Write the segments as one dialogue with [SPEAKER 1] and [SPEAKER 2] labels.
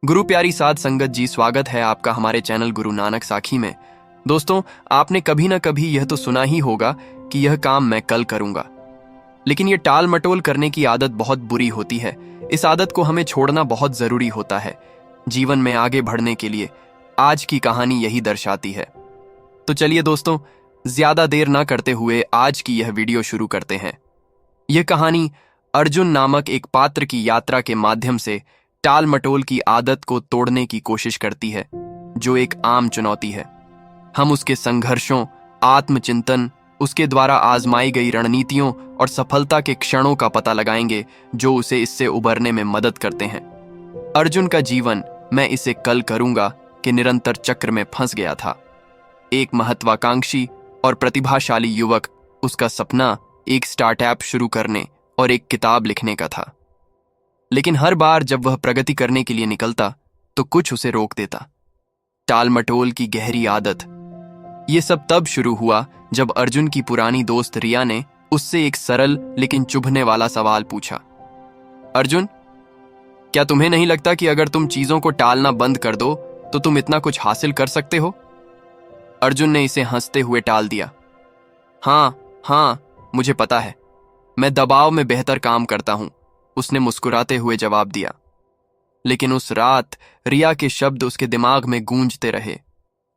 [SPEAKER 1] गुरु प्यारी साध संगत जी, स्वागत है आपका हमारे चैनल गुरु नानक साखी में। दोस्तों, आपने कभी ना कभी यह तो सुना ही होगा कि यह काम मैं कल करूंगा, लेकिन यह टाल मटोल करने की आदत बहुत बुरी होती है। इस आदत को हमें छोड़ना बहुत जरूरी होता है जीवन में आगे बढ़ने के लिए। आज की कहानी यही दर्शाती है। तो चलिए दोस्तों, ज्यादा देर ना करते हुए आज की यह वीडियो शुरू करते हैं। यह कहानी अर्जुन नामक एक पात्र की यात्रा के माध्यम से टाल मटोल की आदत को तोड़ने की कोशिश करती है, जो एक आम चुनौती है। हम उसके संघर्षों, आत्मचिंतन, उसके द्वारा आजमाई गई रणनीतियों और सफलता के क्षणों का पता लगाएंगे जो उसे इससे उबरने में मदद करते हैं। अर्जुन का जीवन मैं इसे कल करूंगा के निरंतर चक्र में फंस गया था। एक महत्वाकांक्षी और प्रतिभाशाली युवक, उसका सपना एक स्टार्टअप शुरू करने और एक किताब लिखने का था। लेकिन हर बार जब वह प्रगति करने के लिए निकलता तो कुछ उसे रोक देता। टाल मटोल की गहरी आदत। ये सब तब शुरू हुआ जब अर्जुन की पुरानी दोस्त रिया ने उससे एक सरल लेकिन चुभने वाला सवाल पूछा। अर्जुन, क्या तुम्हें नहीं लगता कि अगर तुम चीजों को टालना बंद कर दो तो तुम इतना कुछ हासिल कर सकते हो? अर्जुन ने इसे हंसते हुए टाल दिया। हाँ, मुझे पता है, मैं दबाव में बेहतर काम करता हूं, उसने मुस्कुराते हुए जवाब दिया। लेकिन उस रात रिया के शब्द उसके दिमाग में गूंजते रहे।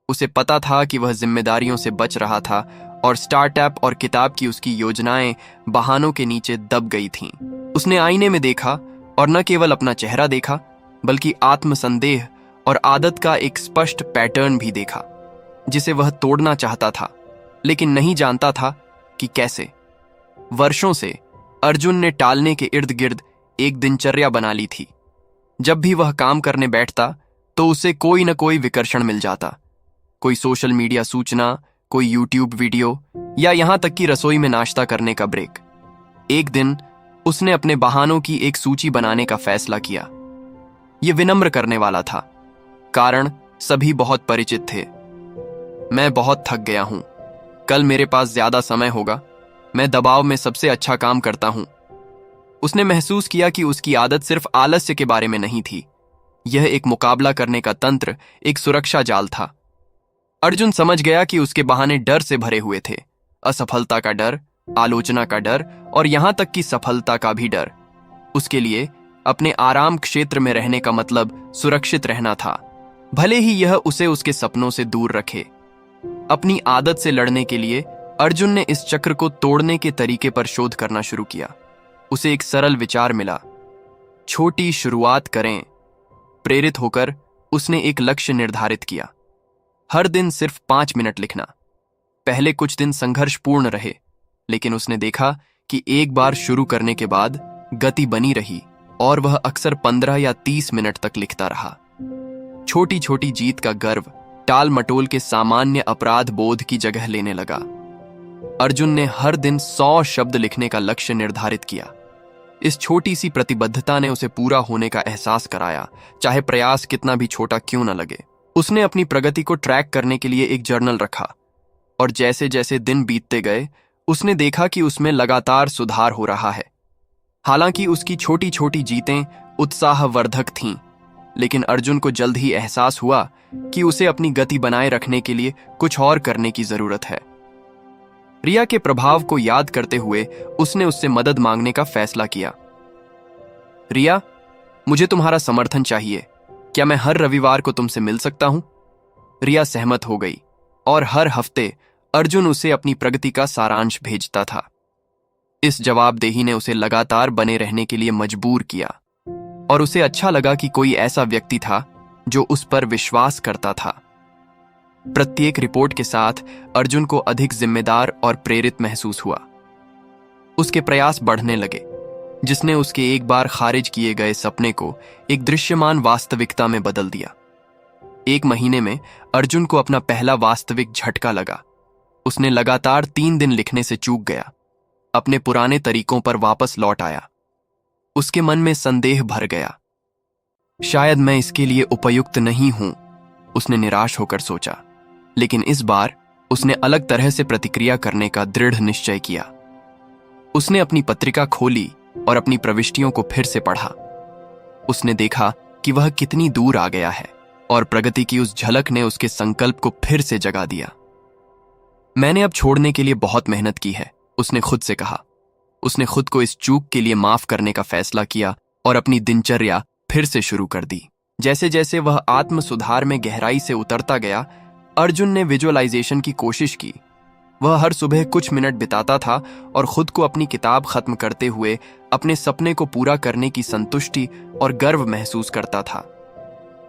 [SPEAKER 1] उसे पता था कि वह जिम्मेदारियों से बच रहा था और स्टार्टअप और किताब की उसकी योजनाएं बहानों के नीचे दब गई थीं। उसने आईने में देखा और न केवल अपना चेहरा देखा, बल्कि आत्मसंदेह और आदत का एक स्पष्ट पैटर्न भी देखा, जिसे वह तोड़ना चाहता था, लेकिन नहीं जानता था कि कैसे। वर्षों से अर्जुन ने टालने के इर्द गिर्द एक दिनचर्या बना ली थी। जब भी वह काम करने बैठता तो उसे कोई न कोई विकर्षण मिल जाता। कोई सोशल मीडिया सूचना, कोई यूट्यूब वीडियो, या यहां तक कि रसोई में नाश्ता करने का ब्रेक। एक दिन उसने अपने बहानों की एक सूची बनाने का फैसला किया। यह विनम्र करने वाला था, कारण सभी बहुत परिचित थे। मैं बहुत थक गया हूं, कल मेरे पास ज्यादा समय होगा, मैं दबाव में सबसे अच्छा काम करता हूं। उसने महसूस किया कि उसकी आदत सिर्फ आलस्य के बारे में नहीं थी, यह एक मुकाबला करने का तंत्र, एक सुरक्षा जाल था। अर्जुन समझ गया कि उसके बहाने डर से भरे हुए थे। असफलता का डर, आलोचना का डर और यहां तक कि सफलता का भी डर। उसके लिए अपने आराम क्षेत्र में रहने का मतलब सुरक्षित रहना था, भले ही यह उसे उसके सपनों से दूर रखे। अपनी आदत से लड़ने के लिए अर्जुन ने इस चक्र को तोड़ने के तरीके पर शोध करना शुरू किया। उसे एक सरल विचार मिला, छोटी शुरुआत करें। प्रेरित होकर उसने एक लक्ष्य निर्धारित किया, हर दिन सिर्फ 5 मिनट लिखना। पहले कुछ दिन संघर्षपूर्ण रहे, लेकिन उसने देखा कि एक बार शुरू करने के बाद गति बनी रही और वह अक्सर 15 या 30 मिनट तक लिखता रहा। छोटी छोटी जीत का गर्व टाल मटोल के सामान्य अपराध बोध की जगह लेने लगा। अर्जुन ने हर दिन 100 शब्द लिखने का लक्ष्य निर्धारित किया। इस छोटी सी प्रतिबद्धता ने उसे पूरा होने का एहसास कराया, चाहे प्रयास कितना भी छोटा क्यों न लगे। उसने अपनी प्रगति को ट्रैक करने के लिए एक जर्नल रखा, और जैसे जैसे दिन बीतते गए उसने देखा कि उसमें लगातार सुधार हो रहा है। हालांकि उसकी छोटी छोटी जीतें उत्साहवर्धक थीं, लेकिन अर्जुन को जल्द ही एहसास हुआ कि उसे अपनी गति बनाए रखने के लिए कुछ और करने की जरूरत है। रिया के प्रभाव को याद करते हुए उसने उससे मदद मांगने का फैसला किया। रिया, मुझे तुम्हारा समर्थन चाहिए, क्या मैं हर रविवार को तुमसे मिल सकता हूं? रिया सहमत हो गई और हर हफ्ते अर्जुन उसे अपनी प्रगति का सारांश भेजता था। इस जवाबदेही ने उसे लगातार बने रहने के लिए मजबूर किया, और उसे अच्छा लगा कि कोई ऐसा व्यक्ति था जो उस पर विश्वास करता था। प्रत्येक रिपोर्ट के साथ अर्जुन को अधिक जिम्मेदार और प्रेरित महसूस हुआ। उसके प्रयास बढ़ने लगे, जिसने उसके एक बार खारिज किए गए सपने को एक दृश्यमान वास्तविकता में बदल दिया। 1 महीने में अर्जुन को अपना पहला वास्तविक झटका लगा। उसने लगातार 3 दिन लिखने से चूक गया, अपने पुराने तरीकों पर वापस लौट आया। उसके मन में संदेह भर गया, शायद मैं इसके लिए उपयुक्त नहीं हूं, उसने निराश होकर सोचा। लेकिन इस बार उसने अलग तरह से प्रतिक्रिया करने का दृढ़ निश्चय किया। उसने अपनी पत्रिका खोली और अपनी प्रविष्टियों को फिर से पढ़ा। उसने देखा कि वह कितनी दूर आ गया है, और प्रगति की उस झलक ने उसके संकल्प को फिर से जगा दिया। मैंने अब छोड़ने के लिए बहुत मेहनत की है, उसने खुद से कहा। उसने खुद को इस चूक के लिए माफ करने का फैसला किया और अपनी दिनचर्या फिर से शुरू कर दी। जैसे जैसे वह आत्म सुधार में गहराई से उतरता गया, अर्जुन ने विजुअलाइजेशन की कोशिश की। वह हर सुबह कुछ मिनट बिताता था और खुद को अपनी किताब खत्म करते हुए अपने सपने को पूरा करने की संतुष्टि और गर्व महसूस करता था।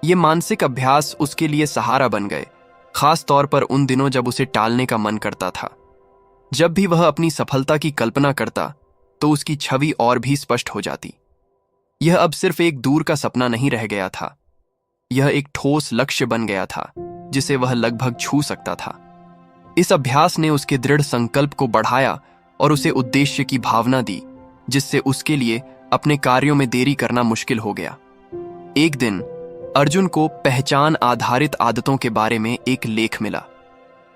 [SPEAKER 1] ये मानसिक अभ्यास उसके लिए सहारा बन गए, खास तौर पर उन दिनों जब उसे टालने का मन करता था। जब भी वह अपनी सफलता की कल्पना करता तो उसकी छवि और भी स्पष्ट हो जाती। यह अब सिर्फ एक दूर का सपना नहीं रह गया था, यह एक ठोस लक्ष्य बन गया था जिसे वह लगभग छू सकता था। इस अभ्यास ने उसके दृढ़ संकल्प को बढ़ाया और उसे उद्देश्य की भावना दी, जिससे उसके लिए अपने कार्यों में देरी करना मुश्किल हो गया। एक दिन अर्जुन को पहचान आधारित आदतों के बारे में एक लेख मिला।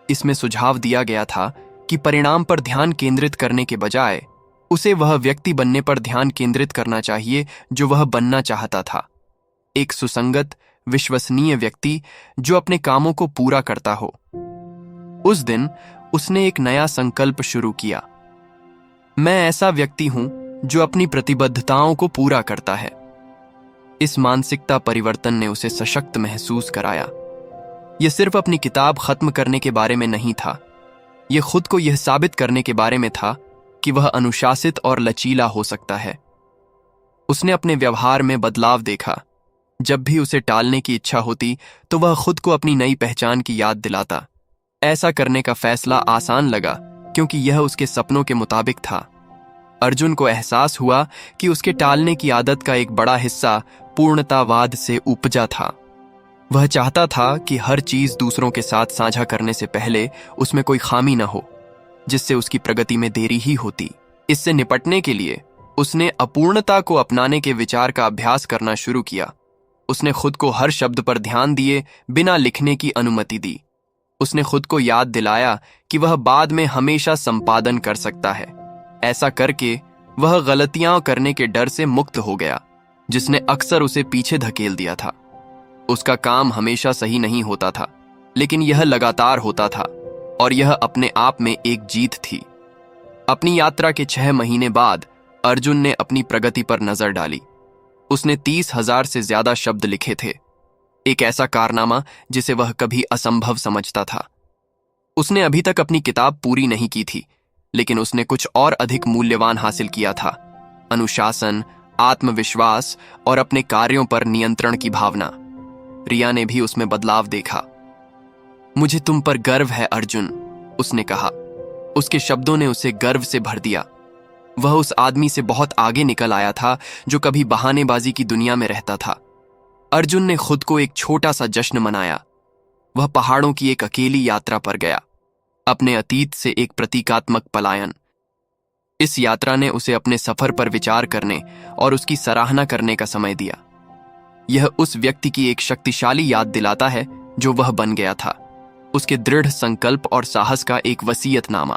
[SPEAKER 1] इसमें सुझाव दिया गया था कि परिणाम पर ध्यान केंद्रित करने के बजाय उसे वह व्यक्ति बनने पर ध्यान केंद्रित करना चाहिए जो वह बनना चाहता था। एक सुसंगत, विश्वसनीय व्यक्ति जो अपने कामों को पूरा करता हो। उस दिन उसने एक नया संकल्प शुरू किया। मैं ऐसा व्यक्ति हूं जो अपनी प्रतिबद्धताओं को पूरा करता है। इस मानसिकता परिवर्तन ने उसे सशक्त महसूस कराया। यह सिर्फ अपनी किताब खत्म करने के बारे में नहीं था, यह खुद को यह साबित करने के बारे में था कि वह अनुशासित और लचीला हो सकता है। उसने अपने व्यवहार में बदलाव देखा। जब भी उसे टालने की इच्छा होती तो वह खुद को अपनी नई पहचान की याद दिलाता। ऐसा करने का फैसला आसान लगा क्योंकि यह उसके सपनों के मुताबिक था। अर्जुन को एहसास हुआ कि उसके टालने की आदत का एक बड़ा हिस्सा पूर्णतावाद से उपजा था। वह चाहता था कि हर चीज दूसरों के साथ साझा करने से पहले उसमें कोई खामी न हो, जिससे उसकी प्रगति में देरी ही होती। इससे निपटने के लिए उसने अपूर्णता को अपनाने के विचार का अभ्यास करना शुरू किया। उसने खुद को हर शब्द पर ध्यान दिए बिना लिखने की अनुमति दी। उसने खुद को याद दिलाया कि वह बाद में हमेशा संपादन कर सकता है। ऐसा करके वह गलतियां करने के डर से मुक्त हो गया, जिसने अक्सर उसे पीछे धकेल दिया था। उसका काम हमेशा सही नहीं होता था, लेकिन यह लगातार होता था और यह अपने आप में एक जीत थी। अपनी यात्रा के 6 महीने बाद अर्जुन ने अपनी प्रगति पर नजर डाली। उसने 30,000 से ज्यादा शब्द लिखे थे, एक ऐसा कारनामा जिसे वह कभी असंभव समझता था। उसने अभी तक अपनी किताब पूरी नहीं की थी, लेकिन उसने कुछ और अधिक मूल्यवान हासिल किया था: अनुशासन, आत्मविश्वास और अपने कार्यों पर नियंत्रण की भावना। रिया ने भी उसमें बदलाव देखा। मुझे तुम पर गर्व है अर्जुन, उसने कहा। उसके शब्दों ने उसे गर्व से भर दिया। वह उस आदमी से बहुत आगे निकल आया था जो कभी बहानेबाजी की दुनिया में रहता था। अर्जुन ने खुद को एक छोटा सा जश्न मनाया। वह पहाड़ों की एक अकेली यात्रा पर गया, अपने अतीत से एक प्रतीकात्मक पलायन। इस यात्रा ने उसे अपने सफर पर विचार करने और उसकी सराहना करने का समय दिया। यह उस व्यक्ति की एक शक्तिशाली याद दिलाता है जो वह बन गया था, उसके दृढ़ संकल्प और साहस का एक वसीयतनामा।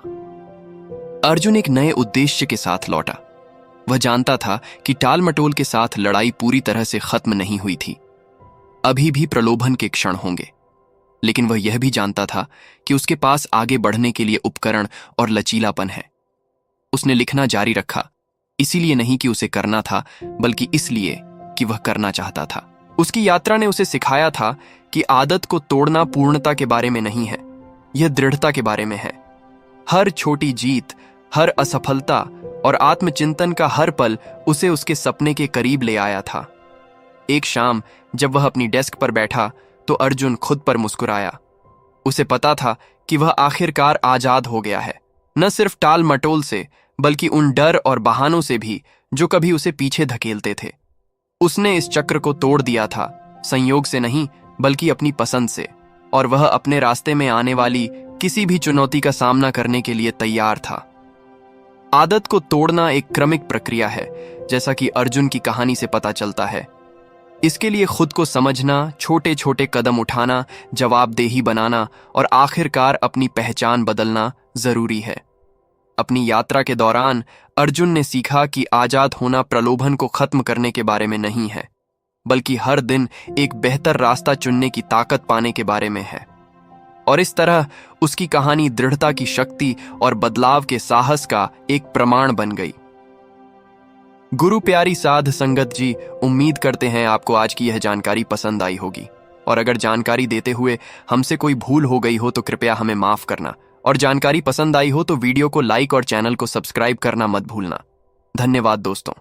[SPEAKER 1] अर्जुन एक नए उद्देश्य के साथ लौटा। वह जानता था कि टाल मटोल के साथ लड़ाई पूरी तरह से खत्म नहीं हुई थी। अभी भी प्रलोभन के क्षण होंगे, लेकिन वह यह भी जानता था कि उसके पास आगे बढ़ने के लिए उपकरण और लचीलापन है। उसने लिखना जारी रखा, इसीलिए नहीं कि उसे करना था, बल्कि इसलिए कि वह करना चाहता था। उसकी यात्रा ने उसे सिखाया था कि आदत को तोड़ना पूर्णता के बारे में नहीं है, यह दृढ़ता के बारे में है। हर छोटी जीत, हर असफलता और आत्मचिंतन का हर पल उसे उसके सपने के करीब ले आया था। एक शाम जब वह अपनी डेस्क पर बैठा तो अर्जुन खुद पर मुस्कुराया। उसे पता था कि वह आखिरकार आजाद हो गया है, न सिर्फ टाल मटोल से, बल्कि उन डर और बहानों से भी जो कभी उसे पीछे धकेलते थे। उसने इस चक्र को तोड़ दिया था, संयोग से नहीं बल्कि अपनी पसंद से, और वह अपने रास्ते में आने वाली किसी भी चुनौती का सामना करने के लिए तैयार था। आदत को तोड़ना एक क्रमिक प्रक्रिया है, जैसा कि अर्जुन की कहानी से पता चलता है। इसके लिए खुद को समझना, छोटे छोटे कदम उठाना, जवाबदेही बनाना और आखिरकार अपनी पहचान बदलना जरूरी है। अपनी यात्रा के दौरान अर्जुन ने सीखा कि आजाद होना प्रलोभन को खत्म करने के बारे में नहीं है, बल्कि हर दिन एक बेहतर रास्ता चुनने की ताकत पाने के बारे में है। और इस तरह उसकी कहानी दृढ़ता की शक्ति और बदलाव के साहस का एक प्रमाण बन गई। गुरु प्यारी साध संगत जी, उम्मीद करते हैं आपको आज की यह जानकारी पसंद आई होगी। और अगर जानकारी देते हुए हमसे कोई भूल हो गई हो तो कृपया हमें माफ करना, और जानकारी पसंद आई हो तो वीडियो को लाइक और चैनल को सब्सक्राइब करना मत भूलना। धन्यवाद दोस्तों।